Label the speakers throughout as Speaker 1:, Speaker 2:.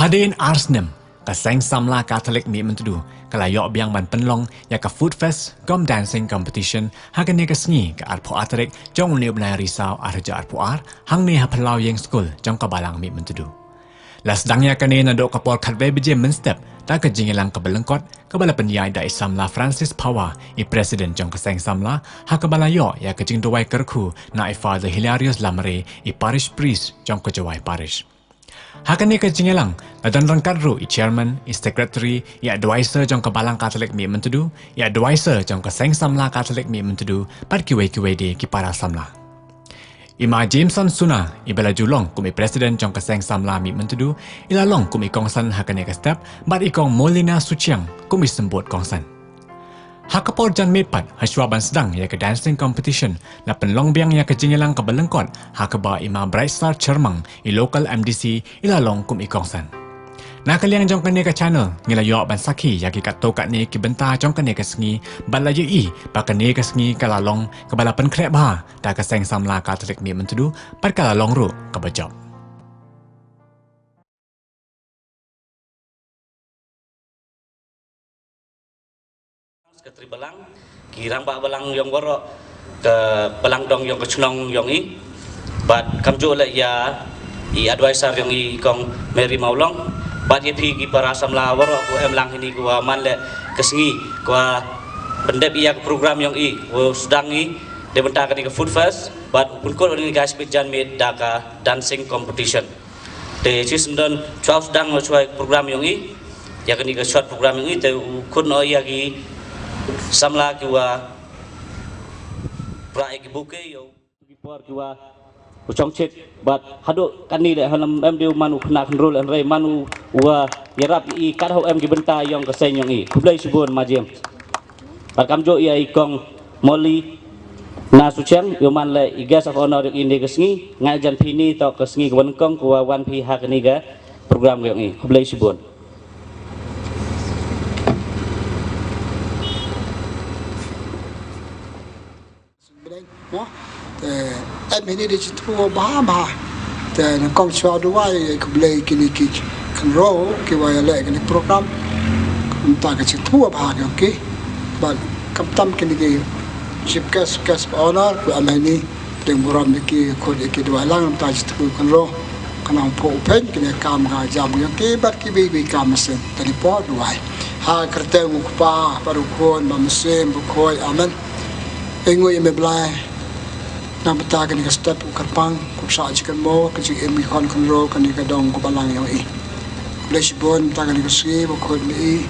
Speaker 1: Hadirin Arsnem, kaseng samla Katolik mi mentudu, kalayok biang ban penlong ya ka food fest, gom dancing competition, hagan ni kasngi ka arpo atarik, jong ni ubnai risau arja arpo hang ni hapelau yang school, jong kabalang mi mentudu. Las dangnya kani nadok kapol katwe beje menstep, tak kejingilang kabelengkot, kabala penyai da Islamla Francis Power, i presiden jong kaseng samla, ha kabalayo ya kejing dowai kerku, na i Father Hilarious Lamare, i parish priest jong kejawai parish. Hakan ni kejingilang, nadan rangkadru i chairman, i secretary, i advisor jong kabalang Katolik mi mentudu, i advisor jong kaseng samla Katolik mi mentudu, pad kiwe-kiwe di ki para samla. Ima Jameson Suna, i bela julong kumi presiden jong kaseng samla mi mentudu, ilalong kumi kongsan hakan ni step, bat ikong Molina Suciang kumi sembut kongsan. Hakapor jan mitpat haswaban sedang ya ke dancing competition na penlong biang ya ke jingilang ke belengkot hakaba ima Bright Star Cermang i local MDC ilalong kum ikongsan. Na kaliang jong kene ke channel ngila yo ban saki ya ki kato kat ni ki benta jong kene ke sengi ban la i ba kene ke sengi kalalong ke balapan krep ba ta ke seng samla Katolik mi mentudu pat kalalong ru ke bejop.
Speaker 2: Sekretari Balang, kirang pak Balang yang borok ke Balang dong yang kecunong yang i, bat kamjo le ya i advisor yang i kong Mary Maulong, bat ye pi ki para samla borok ku em lang ini ku man le kesengi ku pendep iya program yang i, ku sedang i debenta ke food fest, bat pun kau ini guys pijan mit daka dancing competition. De season don cuau sedang cuai program yang i, ya kini ke short program yang i, te kun oh ya ki samla kiwa prai ki buke yo before kiwa ucong chet but hado kani le halam em diu manu khna khnrul en rei manu wa yarap i kad ho em ki benta yong ka sen yong i kublai subon majem par kamjo i kong Molly na sucheng yo man le i guest of honor in de kesngi ngajan phini to kesngi kwan kong kwa wan phi ha kani ga program yong i kublai subon.
Speaker 3: Em ini di situ bah, dan kau suatu way kebeli kini kan roh kiwaya lek kini program, entah ke situ bah oke, but kaptam kini ke chief guest honor ku ameni dengan buram diki kod diki dua lang entah situ kan roh kanang po open kini kam ga jam oke, but kibi kam mesin dari po dua, ha kerja mukpa baru kon mesin bukoi aman, engoi membelai. Na beta kani ka step ukarpang ku sa chicken mo ka chi emi kon konro kani ka dong ku balang yo i lesh bon ta kani ka ski bo ko mi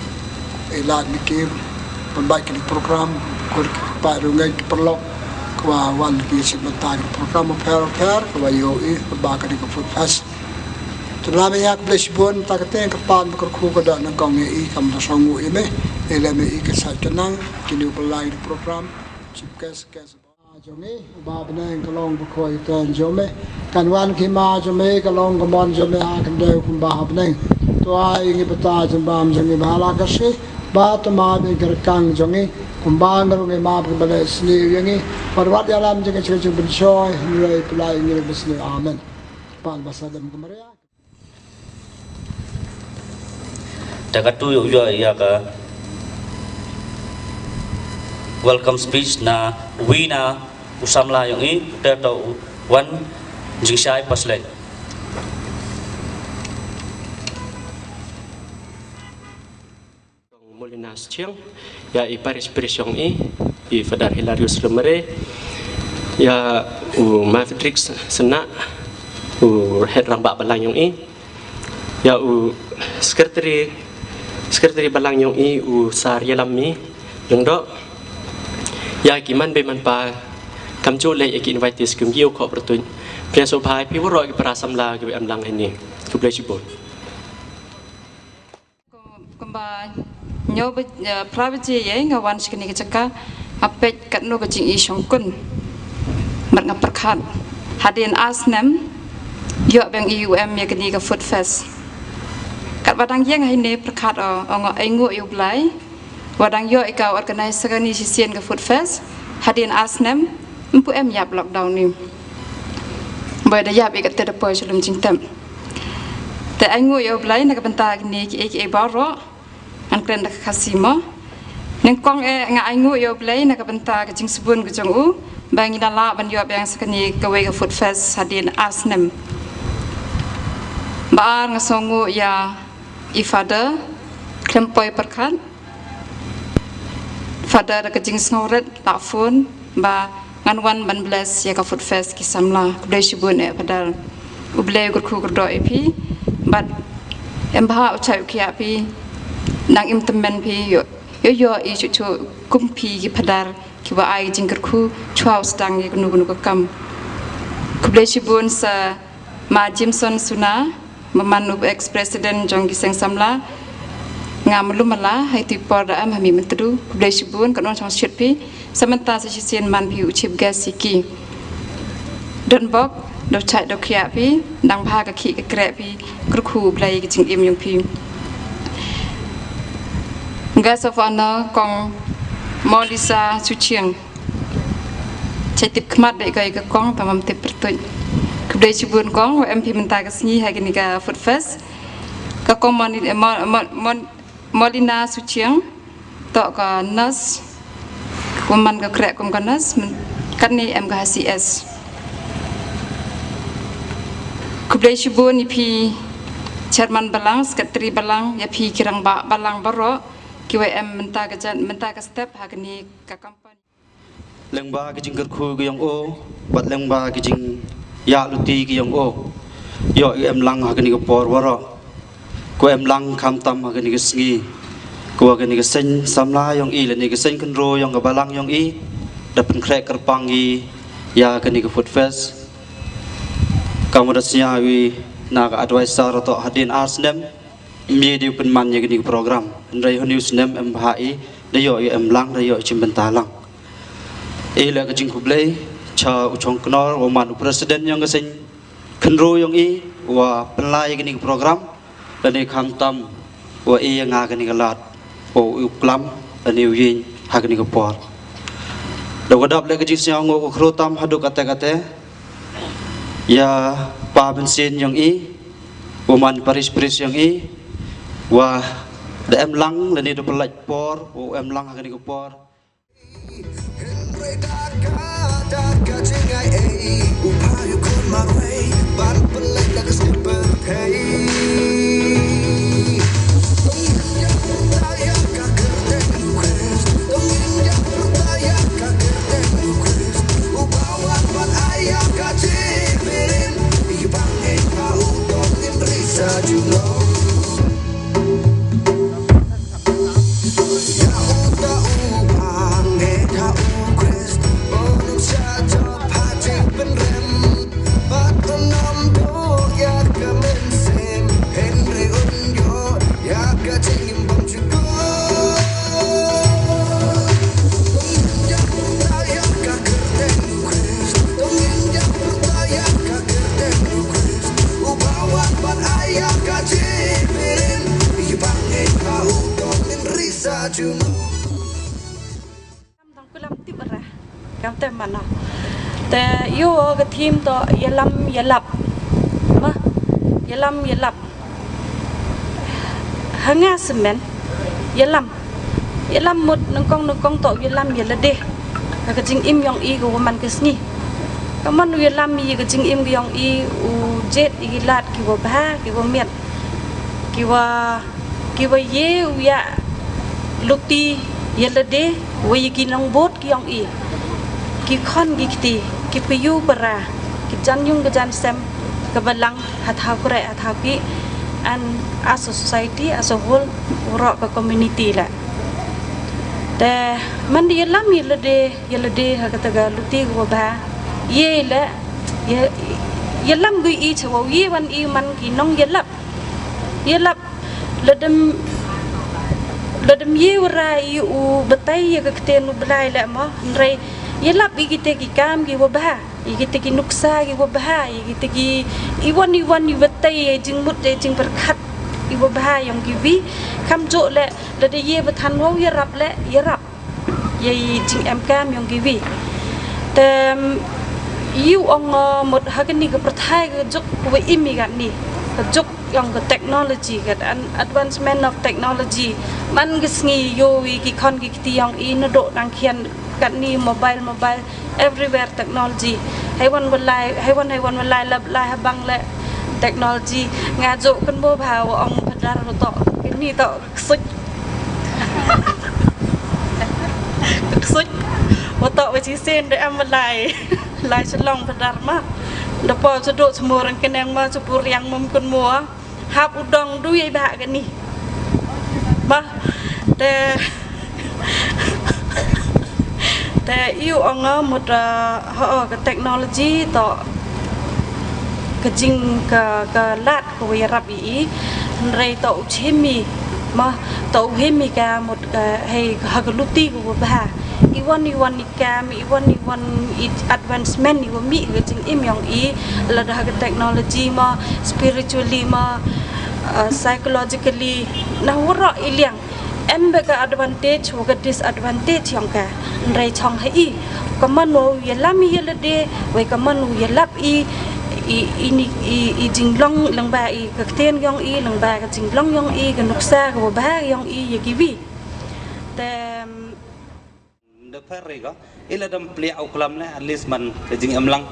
Speaker 3: e lat mi ki pambai kani program ko pa rungai ki perlo ku wan ki si beta ki program per ku yo i ba kani ka food fest tu la me yak lesh bon ta ka ten ka pan ko ku ka da na kong i kam da songu i me e le me i ka sa kanang kini balai program chip kes Jome, ba beneng kalong bukoi ten jome, kan wan kima jome kalong kamon jome akan deu kumba beneng, tua ingi peta jembam jome bala kasih, ba tama berkang jome, kumba ngerungi ma berbalik seni yangi, perwat dalam jangan cuci bercoy, mulai pelai ingi berseni amen, pan bahasa dem kemaria.
Speaker 2: Dapat tu yo ya ka welcome speech na wina usamla yang i dato wan jingsai pasle
Speaker 4: Molina Suciang ya i parish yang i Father Hilarious Lamare ya Matrix sena head rambak balang yang i ya sekretari balang yang i sar yalami yang dok ya kiman be man pa kamjo le ek invite skum giu ko bertun preso pai pi woro ki para samla ki am lang ini ku ble sibon
Speaker 5: komba nyo private ye ngawan skini ki chaka apet kat no kaching i shongkun mat nga perkhat hadin asnem yo bang ium ye kini ka food fest kat wadang ye ngahine perkhat ngo engu yu blai wadang yo ika organizer ni sisien ka food fest hadin asnem empu em yap lockdown ni. Boleh dah yap ikat terdepan sebelum cinta. แต่ไอ้งูอยู่ไรนักบันตากินนี่เอบาร์อันเกรนนักคาซิโมนังกองงาไอ้งูอยู่ไรนักบันตากจิงสบุนกจงอูบางยินละบันยอบยังสกันีกเวกฟุตเฟสฮัดินอาสเนมบาร์งสองงูยาอีฟาเดอร์เคลมปอยประคันฟาเดอร์กจิงสโนเรตลาฟูนบางานวันบันเบลสยากฟุตเฟสกิสัมลาเดชิบุนเอพดาลอุบเลกุคูกระโดดพีบัดเอ็มพาอุชัยอุขยาพีนางอิมตเมนพีโยอีชุชุกุมพีกิพดาลคิดว่าไอจิงกระคูชาวสตังยกนุกกำคุบเลชิบุนสมาจิมสันสุนามามันอุบเอ็กซ์เพรสิดเนจงกิเซงสัมลางามลุมาลาให้ติปอร์ดามมีมันตรูคุบเลชิบุนกันนอนช่องชิดพีสมันตาสิเซียนมันพีอุชิบแกสิกีดันบอกดอกชายดอกขยะพีดังพากะขีกะแกระพีกระคูบลายกจิงอิมยงพีกาสฟานากองมอลิซาสุเชียงใช้ติบขมัดได้ก็อีกกองประมาณติบประตูคือได้ชิบุนกองว่าเอ็มพีมันตากสนีให้กันนี่ก็ฟุตเฟสก็กองมอลินาสุเชียงต่อก็นัสว่ามันก็แกระกองกันนัสมันกันนี่เอ็มก็ฮาซีเอสคุบได้ชิบุนนี่พีเชิญมันบาลังสกัดตรีบาลังยาพีกิรังบาลังบารอคิดว่าเอ็มมันตากจันมันตากสเต็ปหากันนี่กับกัมปานี
Speaker 2: เรื่องบากิจิงกระคูกยองโอบัดเรื่องบากิจิงยาลุตีกยองโอยอเอ็มลังหากันนี่ก็ปอร์วะรอกูเอ็มลังคำตำหากันนี่ก็สงีกูหากันนี่ก็เส้นสัมลายองอีและนี่ก็เส้นกันโรยองกับบาลังยองอีดับเป็นแครกกระปังอียากันนี่ก็ฟุตเฟสkamudasia wi naga advisor atau hadin arsnem media penman yang ini program dari news nem MHI dayo em lang dayo cimbentalang ila kajing kublai cha uchong knor waman presiden yang kesing kenro yang i wa penlai ini program dan i khamtam wa i yang ngakan ni galat o uklam dan i yin hakan ni por dawadap le kajing siang ngo khrotam hadu kate-kate ya pa bensin yang i waman paris yang i wah da em lang le ni do pelaj por o em lang ha ni ko por
Speaker 6: manaแต่ยูกับทีมต่อยาลำยาหลับมายาลำยาหลับหางาสเมนยาลำหมดนึงกองต่อยาลำยาละเดแล้วก็จิงอิมยองอีกูมันก็สนี่ก็มันยาลำมีก็จิงอิมยองอีอูเจ็ดอีลาดกี่ว่าบ้ากี่ว่าเมียดกี่ว่าเยวyaลุตียาละเดว่ายีกินองโบดกี่ยองอีกิคอนกิตีกิปยูปรากิจันยุงกิจันเซมกบลังหัตถากระหัตถากิอันอาส society อาส whole รอกกับ community แหละแต่มันยลำยลเดหากตะกาลุตีกบ่าเย่แหละยลำกุยอีชวเยวันอีมันกิน้องยลับละดมเยวรายอูบตัยกะเตนุบลายแหละมั้งไรยลับอีกิเตกิกามกิวบ้าอีกิเตกินุกซากิวบ้าอีกิเตกิอีวันอีบตัยจึงมุดจึงประคัดอีวบ้ายองกิวีคำโจแหละละเดเยบทันว่ายรับและยรับยัยจึงแอมกามยองกิวีแต่ยูองหมดฮักนี่ก็ประทายก็จุกไว้อิมิกันนี่ก็จุก yang ke teknologi ke advancement of technology man gisngi yo wi ki kon ki ti yang i no do nang khian kat ni mobile everywhere technology haiwan walai lab lai habang le technology ngajo kan bo bha ong phadar ro to ni to such such wa to wa chi sen de am lai lai chlong phadar ma da po chu do chmo ran kenang ma chu pu riang mum kun mua hap udong dui ba kan ni maแต่yêu ông một họ cái technology to cái jing cái lát của người Arab ý rồi to chemi mà to chemi cả một hay cái luti của bà iwan nikam iwan advancement iwan mi cái jing im yang ý là cái technology mà spiritually mà psychologically nah wara iliang em bega advantage wa disadvantage yang ka nrai chong hai kaman no yelami yelade we kaman no yelap ini jinglong lang ba ka ten yong lang ba ka jinglong yong ka nuksa ka ba yong yakiwi te
Speaker 7: de ferry ko ila dam plia au klam le at least man ka jing amlang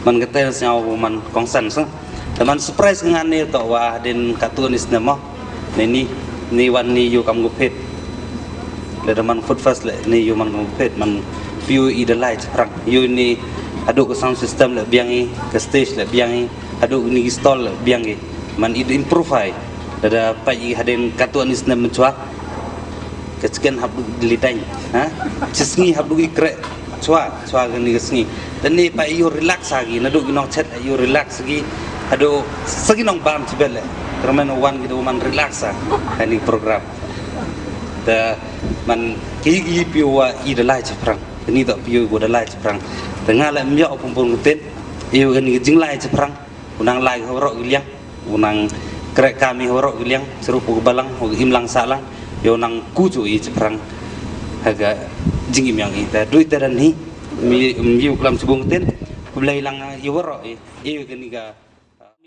Speaker 7: man ka tel sao man kongsan so teman surprise ngan ni to wa den katunis na mo ni wan ni yu kam gupet le man food first le ni yu man gupet man view i the light prang yu ni adu ke sound system le biangi ke stage le biangi adu ni stall le biangi man i improve ai da pai haden katunis na mencuak ke scan hab dilitang ha cisngi hab du ikre chwa ni kesngi dan ni pai yu relax lagi nadu ginong chat yu relax lagi adu seginong bam cibele kerana wan gitu man relax ini program da man kigi piwa i de lai prang ini tak piwa go de lai prang tengah la myo pumpun gutet iu ini jing lai prang unang lai horok giliang unang krek kami horok giliang serupu balang imlang salang yo nang kucu i prang haga jing im yang i da duit dan ni mi uklam subung gutet kulai lang iu horok iu ini ga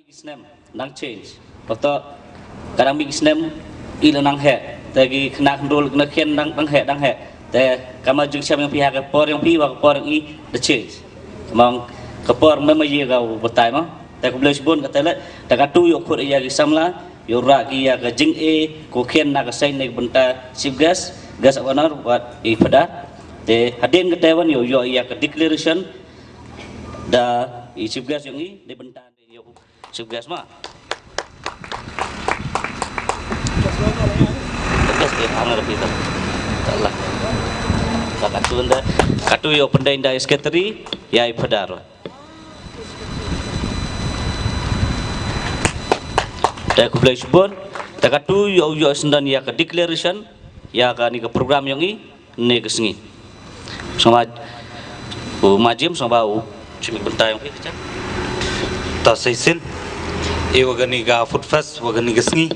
Speaker 2: Islam nang change atau kadang Islam ilang nang he tapi kena kontrol kena kian nang heแต่kama jung siam yang pihak kapor yang pi wa kapor yang i the change mong kapor memang ye ga betai mahแต่ko boleh sebut kata le tak atu yo khot ya ki samla yo ra ki ya ga jing e ko kian na ka sai nek benta sip gas awanar buat i pada te hadin ke tewan yo ya ka declaration da i sip gas yang i de benta yo sip gas mah gas dia hangar kita taklah katu yo pendai da sekretari ya i padar da ku boleh sebut tak katu yo sendan ya ke declaration ya ka ni ke program yang i ne ke sengi sama majim sama bau cumi bentai yang kita
Speaker 7: ta seisin e wagani ga food fest wagani ga sengi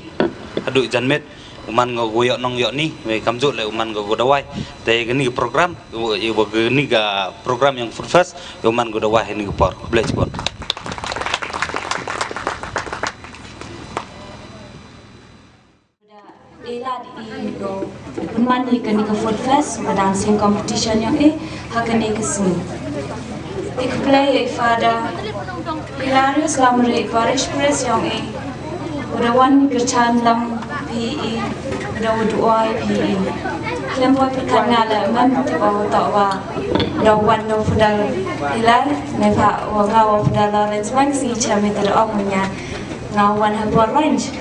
Speaker 7: adu janmet uman go goyok nong yok ni me kamjo le uman go godawai te gani program e wagani ga program yang food fest uman go dawai ni go por boleh sebut
Speaker 8: Ila di go mani kani ka food fest dancing competition yang hakani ka sini ik play fada hilarious lamre parish press yang udah wan kerchan lam PE udah uduai PE klem boy perkan ngala man tiba tawa udah wan no fudal hilar nefa wa ngawa fudal lens man si chame ter omnya ngawan habor range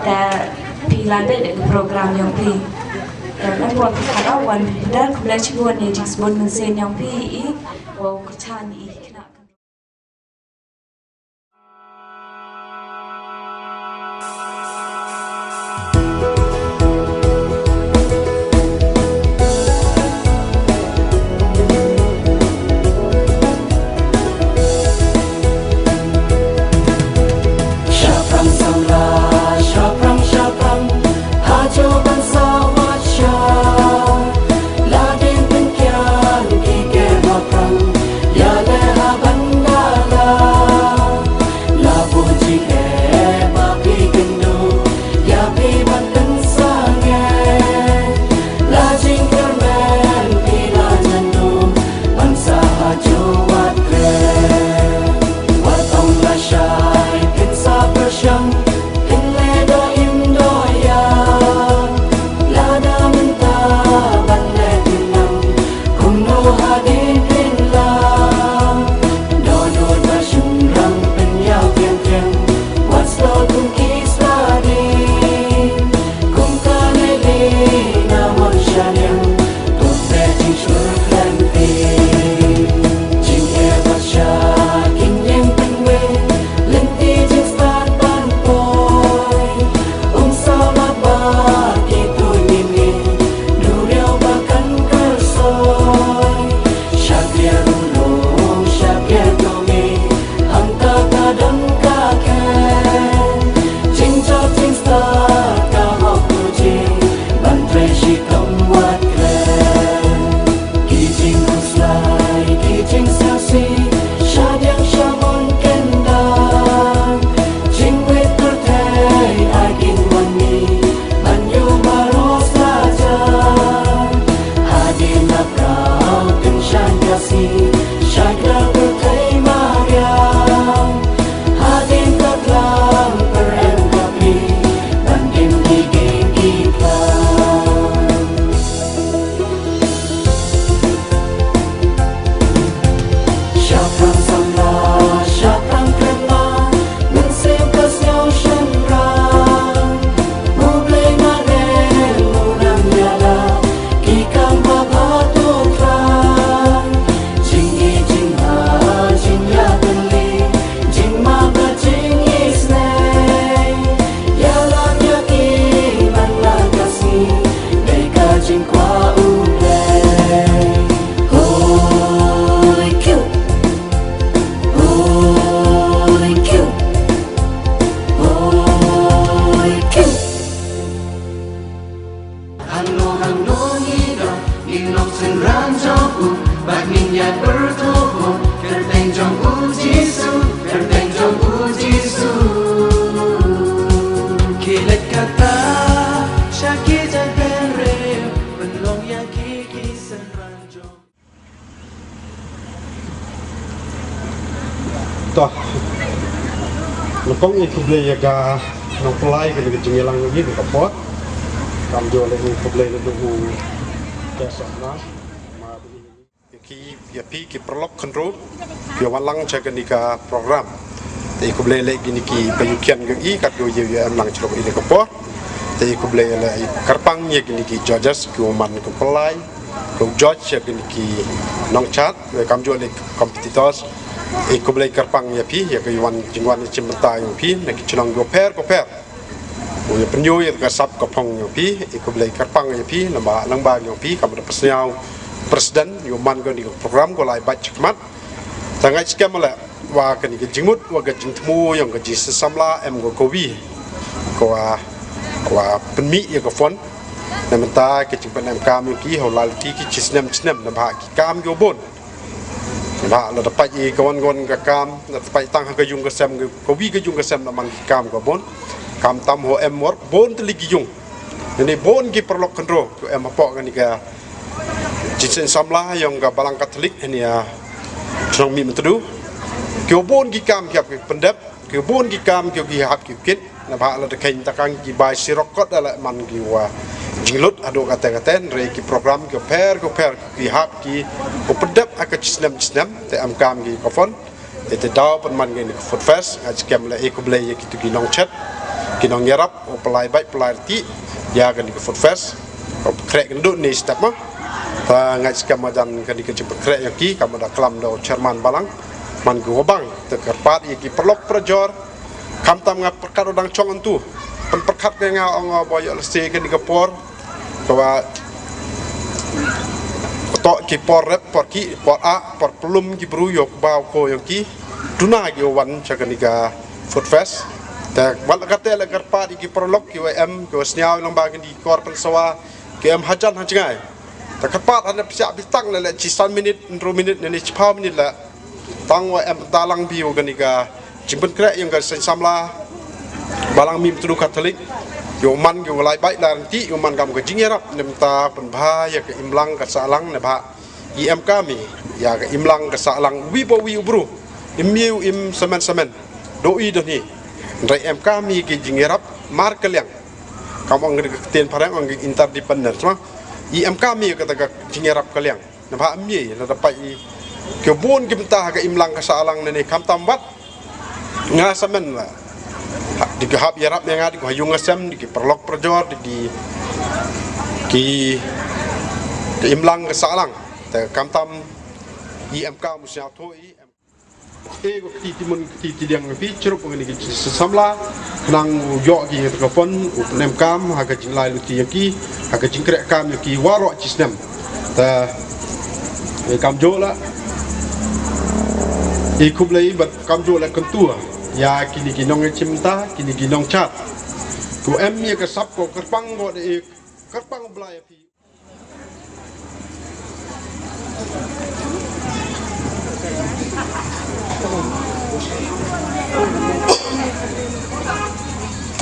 Speaker 8: da pilade de program yang pi dan buat karawan dan belajar buat ni disebut mensen yang pi wa kerchan kena
Speaker 9: Ya le Ujisu Benteng jong ujisu Kilat kata Syaki jagare Belum yaki kisan ranjong
Speaker 10: Toh Lekong itu beli jaga Nopelai ke negeri Jemilang lagi di kapot Kam jual lagi beli ke dulu Kesok nas Ki perlok control Ki walang jaga nika program Tapi ku beli lagi niki payukian ke kat ku lang celok ini kapot Tapi ku beli lagi karpang ya niki Georges ku man ku pelai ku George ya niki nong chat kam jual lagi kompetitors Ku beli karpang ya pi ya ke wan jingwan cimenta ya pi nak celong goper ya penyu ya kasap kopong ya pi ku beli karpang ya pi lamba ya pi kam ada persniau presiden yo man go ni program go lai bac mat tangai skam la wa kan ni jingmut wa ga jingtmu yang ga jis samla em go kowi ko wa penmi ya go fon na menta ke jing pen em kam ki ho lal ti ki chisnem na ba ki kam go bon ba la dapat i kawan-kawan ka kam na dapat tang ga yung ga sem go kowi ga yung ga sem na mang ki kam go bon kam tam ho em wor bon tli gi yung ni bon ki perlok kontro ko em apa kan ni ga Jinsen samlah yang ke balang Katolik ini ya, senang mi mentedu. Kebun gikam kiap pendep, kebun gikam kiap gihap kikit. Nampak ada kain takang gibai sirokot adalah man giwa jinglut ado kata-kata reki program keper gihap ki pendep akan cisnam te amkam gi kofon. Itu tahu penman gini food fest, ajkem le ekobelai gitu ginong chat, ginong nyerap, pelai baik pelai ti, ya kan di food fest. Krek gendut ni step mah. Ngai skam madan kadi ke cepekrek yaki kam ada kelam do chairman balang man gobang tekerpat yaki perlok prajor kam tam ngap perkat odang chong antu pen perkat ke nga ong boyo lese ke di kapor bahwa tok ki por rep por ki por a por pelum ki bru yok baw ko yaki tuna gi wan chakaniga food fest tak wal kate le kerpat yaki perlok ki wm ko sniaw long bagen di kor pensawa ki am hajan hanjngai tak kepat ada pihak bintang le cisan minit 2 minit ni 10 minit la tang wa em talang biu ganiga jimpen krek yang ga samla balang mim tu Katolik yo man yo lai bai la nanti yo man gam ga jingerap nemta penbha ya ke imlang ka salang ne ba im kami ya ke imlang ka salang wi bo wi bro imiu im semen doi doni rai em kami ke jingerap mar kaliang kamu ngene ten parang ang interdependent semua IM kami kata jingerap kaliang nampak mi la dapat i kebun kimta ga imlang ka salang nene kam tambat ngasamen la di gahap yarap yang ada hayung ngasam di perlok perjor di ki imlang ka salang ta kam tam IM ka musya to go ti diang fi ceruk ngani ki samla nang yo ki telefon upenem kam haga jinglai luti yaki haga jingkrek kam yaki warok cisnem ta kam jola kublai bat kam jola kentua ya kini ginong cimta kini ginong chat ku em ya ke sap ko kerpang go de kerpang blai fi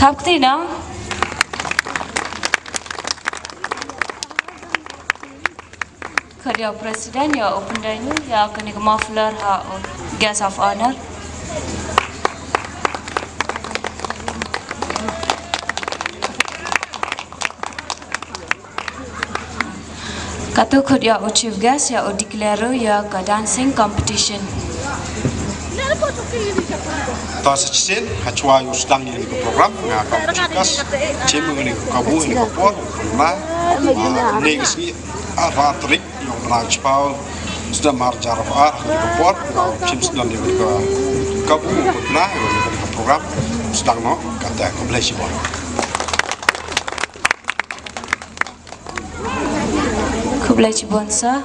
Speaker 8: Thakti na Kerja Presiden ya open day ya kini muffler ha guest of honor Katu kerja chief guest ya declare ya ke dancing competition
Speaker 10: Tas cisen hachwa yu sedang ni ke program ngakau cikas cemu ni kabu ni kapor na ni kesini Katolik yang pernah cepau sudah marjar ar ni kapor cim sedang ni ke kabu na ke program sedang no kata kompleksi bon
Speaker 8: Kublai Bonsa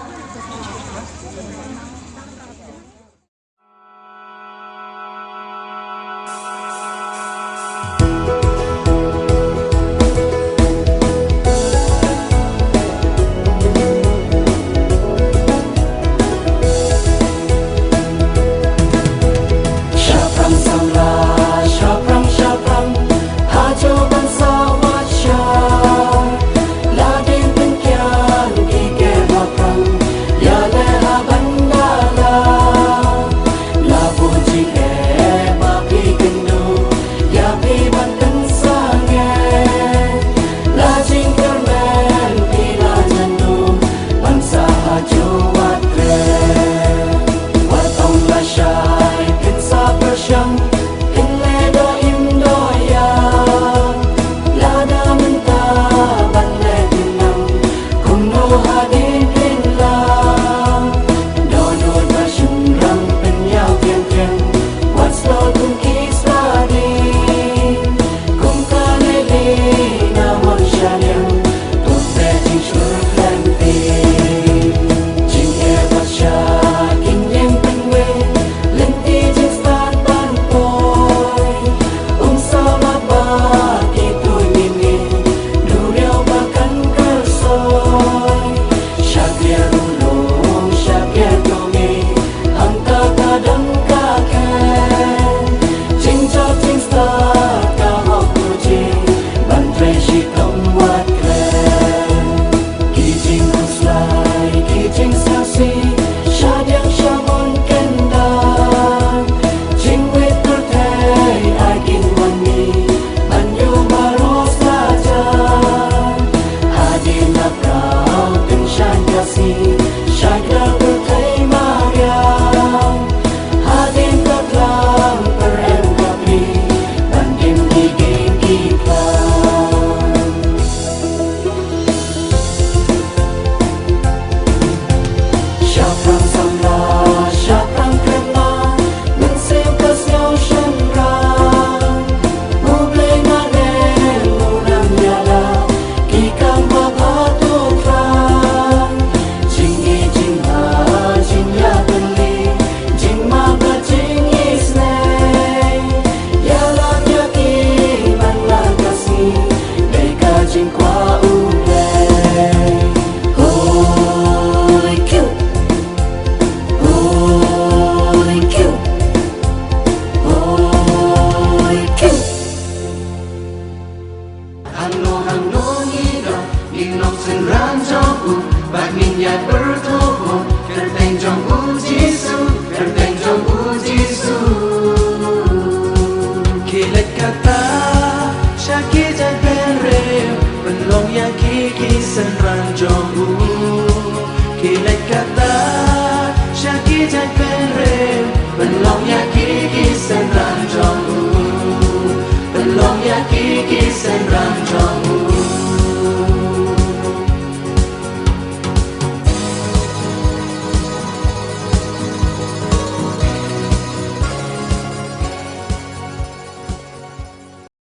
Speaker 9: kisan ranjong